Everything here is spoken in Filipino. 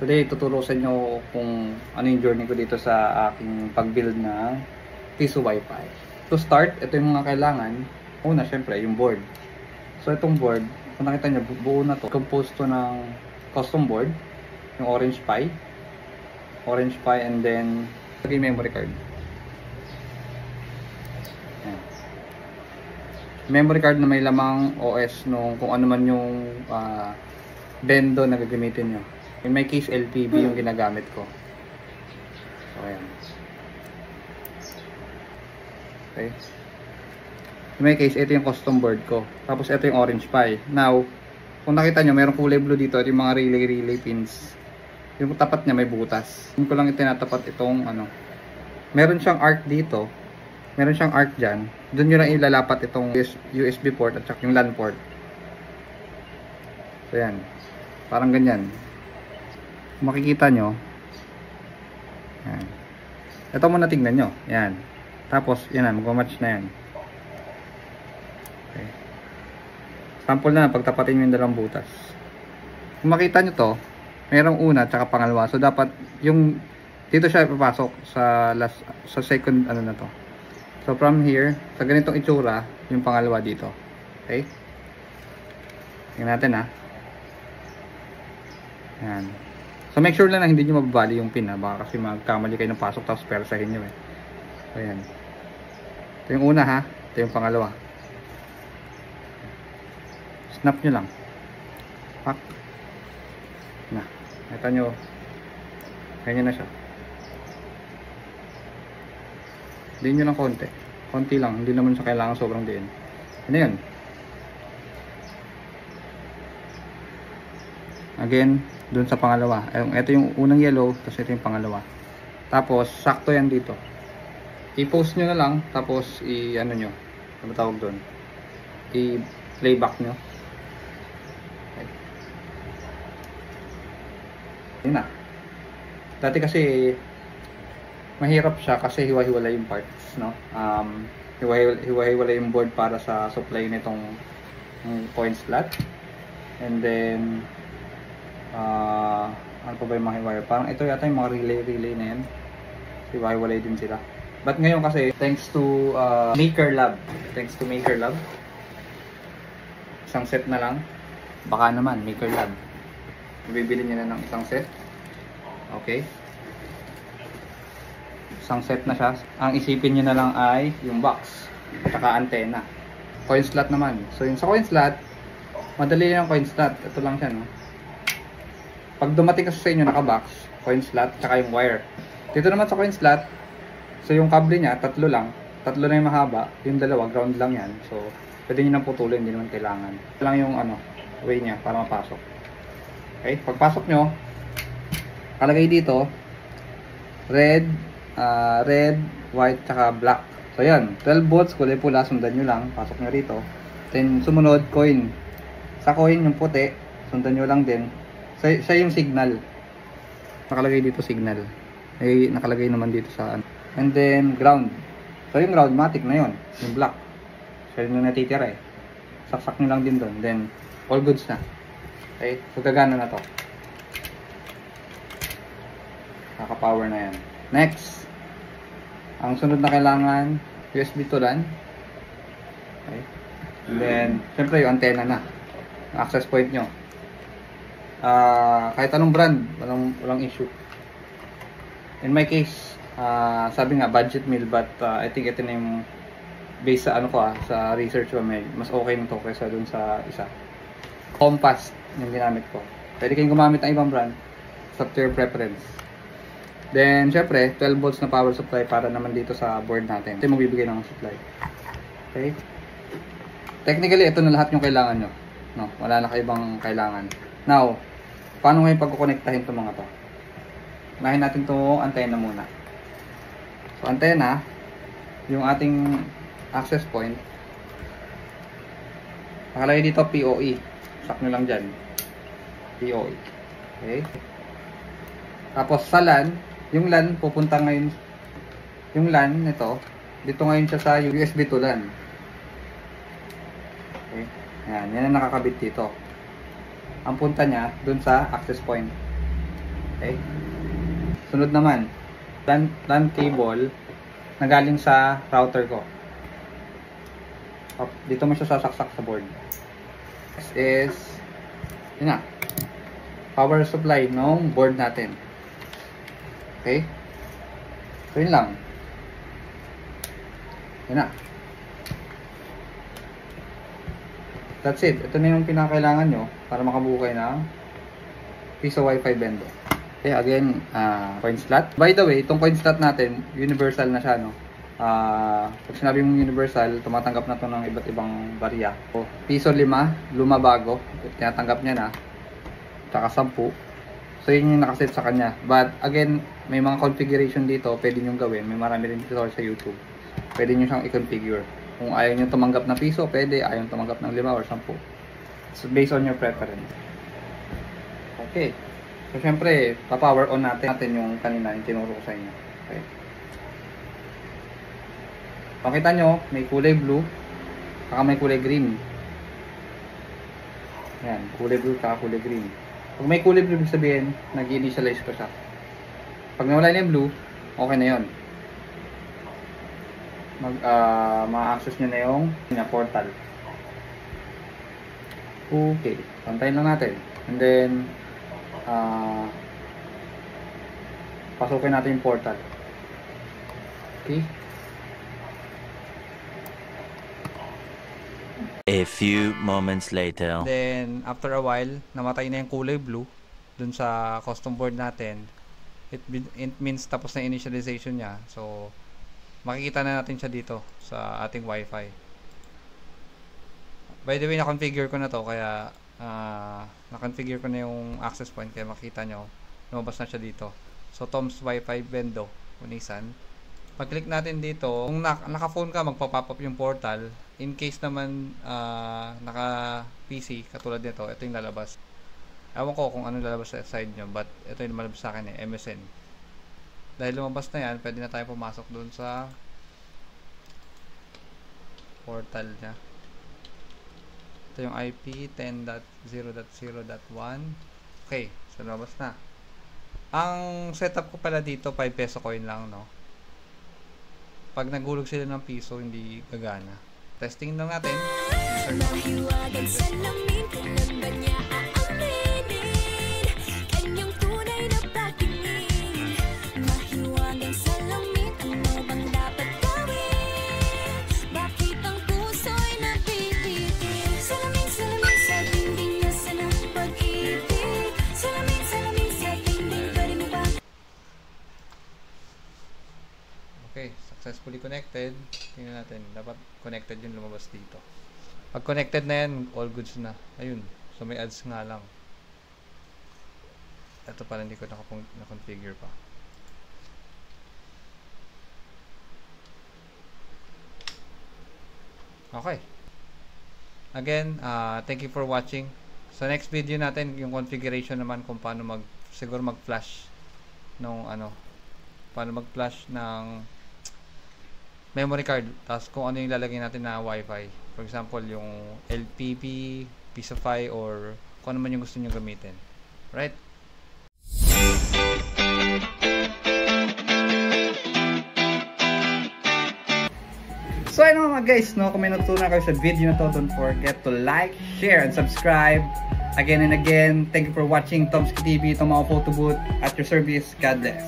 Today, tuturo sa inyo kung ano yung journey ko dito sa aking pag-build ng Tissue Wi-Fi. To start, ito yung mga kailangan. Una, syempre, yung board. So, itong board, kung nakita nyo, buo na to. Composed to ng custom board, yung Orange Pi, and then, lagay memory card. Ayan. Memory card na may lamang OS nung kung ano man yung bendo na gagamitin nyo. In my case, LPB yung ginagamit ko. So, ayan. Okay. In my case, ito yung custom board ko. Tapos, ito yung Orange Pi. Now, kung nakita nyo, mayroong kulay blue dito. Ito yung mga relay pins. Yung tapat niya may butas. Yung ko lang itinatapat itong ano. Meron siyang arc dito. Meron siyang arc dyan. Doon nyo lang ilalapat itong USB port at saka yung LAN port. So, yan. Parang ganyan. Makikita nyo, yan. Ito muna tignan nyo, yan. Tapos, yan na, mag-match na yan. Okay. Sample na, pagtapatin nyo yung dalawang butas. Kung makita nyo to, mayroong una, tsaka pangalawa. So, dapat, yung, dito siya ipapasok sa second, ano na to. So, from here, sa ganitong itsura, yung pangalawa dito. Okay? Tingnan natin, ha. Yan. So make sure lang na hindi nyo mababali yung pin, ha? Baka kasi magkamali kayo ng pasok tapos persahin nyo eh. So ayan. Ito yung una, ha. Ito yung pangalawa. Snap nyo lang. Pak. Na. Nakita nyo. Ganyan na siya. Diin nyo lang konti. Konti lang. Hindi naman siya kailangan sobrang diin. Ano yun? Again, dun sa pangalawa. Ito yung unang yellow, tapos ito yung pangalawa. Tapos, sakto yan dito. I-post nyo na lang, tapos i-ano nyo. Ano tawag dun? I-playback nyo. Okay. Yun na. Dati kasi, mahirap siya kasi hiwa-hiwalay yung parts, no? Hiwa-hiwalay yung board para sa supply nitong coin slot. And then, ano pa ba yung mga wire? Parang ito yata yung mga relay na yan. Hiwa-hiwalay din sila. But ngayon kasi, thanks to Maker Lab. Isang set na lang. Baka naman, Maker Lab. Bibili niyo na ng isang set. Okay. Isang set na siya. Ang isipin niyo na lang ay yung box. Tsaka antena. Coin slot naman. So yung sa coin slot, madali yung coin slot. Ito lang siya, no? Pag dumating kasi sa inyo naka-box, coin slot, tsaka yung wire. Dito naman sa coin slot, so yung kable niya, tatlo na yung mahaba, yung dalawa, ground lang yan. So, pwede nyo nang putulin, hindi naman kailangan. Ito lang yung way niya para mapasok. Okay, pagpasok nyo, kalagay dito, red, white, tsaka black. So yan, 12 volts, kulay pula, sundan nyo lang, pasok nyo rito. Then, sumunod, coin. Sa coin, yung puti, sundan nyo lang din. Siya yung signal. Nakalagay dito signal. Eh, nakalagay naman dito sa ano. And then, ground. So, yung ground, matic na yun. Yung black. Siya yung natitira eh. Saksak nyo lang din doon. Then, all goods na. Okay? So, gagana na to. Naka-power na yan. Next. Ang sunod na kailangan, USB to LAN. Okay? And then, syempre yung antenna na. Access point nyo. Kahit anong brand, walang issue. In my case, sabi nga budget meal, but I think ito na yung based sa sa research ko, mas okay nito kaysa dun sa isa. Compass yung ginamit ko. Pwede kayong gumamit ng ibang brand, up to your preference. Then syempre 12 volts na power supply para naman dito sa board natin. Ito yung magbibigay ng supply. Okay? Technically ito na lahat yung kailangan nyo, no? Wala na kayo ibang kailangan. Now, paano ngayon pagkukonektahin itong mga to? Unahin natin itong antenna muna. So, antenna, yung ating access point, nakalagay dito POE. Sak nyo lang dyan. POE. Okay? Tapos sa LAN, yung LAN pupunta ngayon, yung LAN nito, dito ngayon siya sa USB to LAN. Okay? Yan ang nakakabit dito. Ang punta niya dun sa access point. Okay? Sunod naman, LAN cable na galing sa router ko. Dito mo siya sasaksak sa board. This is, yun na, power supply ng board natin. Okay? So yun lang. Yun na. That's it. Ito na yung pinakailangan nyo para makabuo kayo ng piso Wi-Fi bendo. Okay, again, coin slot. By the way, itong coin slot natin, universal na siya, no? Pag sinabi mong universal, tumatanggap na to ng iba't ibang barya. So, piso 5, lumabago, tinatanggap niya na. Tsaka 10. So, yun yung nakaset sa kanya. But, again, may mga configuration dito, pwede nyo gawin. May marami rin tutorial sa YouTube. Pwede nyo siyang i-configure. Kung ayaw nyo tumanggap na piso, pwede. Ayaw nyo tumanggap ng 5 or 10. So, based on your preference. Okay. So, syempre, pa-power on natin yung kanina, yung tinuro ko sa inyo. Okay. Pakita nyo, may kulay blue, saka may kulay green. Yan, kulay blue, saka kulay green. Pag may kulay blue, ibig sabihin, nag-initialize ko siya. Pag nawala na yung blue, okay na yun. Ma-access nyo na yung portal. Okay, pantayin lang natin. And then, pasukin natin yung portal. Okay. A few moments later. Then, after a while, namatay na yung kulay blue dun sa custom board natin. It means tapos na initialization niya. So, makikita na natin siya dito sa ating Wi-Fi. By the way, na-configure ko na to, kaya na-configure ko na yung access point, kaya makita nyo, lumabas na siya dito. So, Tom's Wi-Fi Bendo, Unisan. Pag-click natin dito, kung naka-phone ka, magpa-pop up yung portal. In case naman naka-PC, katulad nito, ito yung lalabas. Ewan ko kung anong lalabas sa side nyo, but ito yung lalabas sa akin, MSN. Dahil lumabas na yan, pwede na tayo pumasok doon sa portal niya. Ito yung IP 10.0.0.1. Okay, so lumabas na. Ang setup ko pala dito, 5 peso coin lang, no? Pag nagulog sila ng piso, hindi gagana. Testing lang natin. Okay, successfully connected. Tingnan natin, dapat connected yung lumabas dito. Pag connected na yan, all goods na. Ayun, so may ads nga lang. Ito pala, hindi ko na-configure pa. Okay. Again, thank you for watching. Sa next video natin, yung configuration naman kung paano siguro mag-flash nung paano mag-flash ng memory card, tapos kung ano yung lalagay natin na Wi-Fi. For example, yung LPP, Pisofy, or kung ano man yung gusto nyo gamitin. Right? So ayun mga guys, no, kung may natutunan kayo sa video na to, don't forget to like, share, and subscribe. Again and again, thank you for watching Tom's TV, itong mga photo booth at your service. God bless.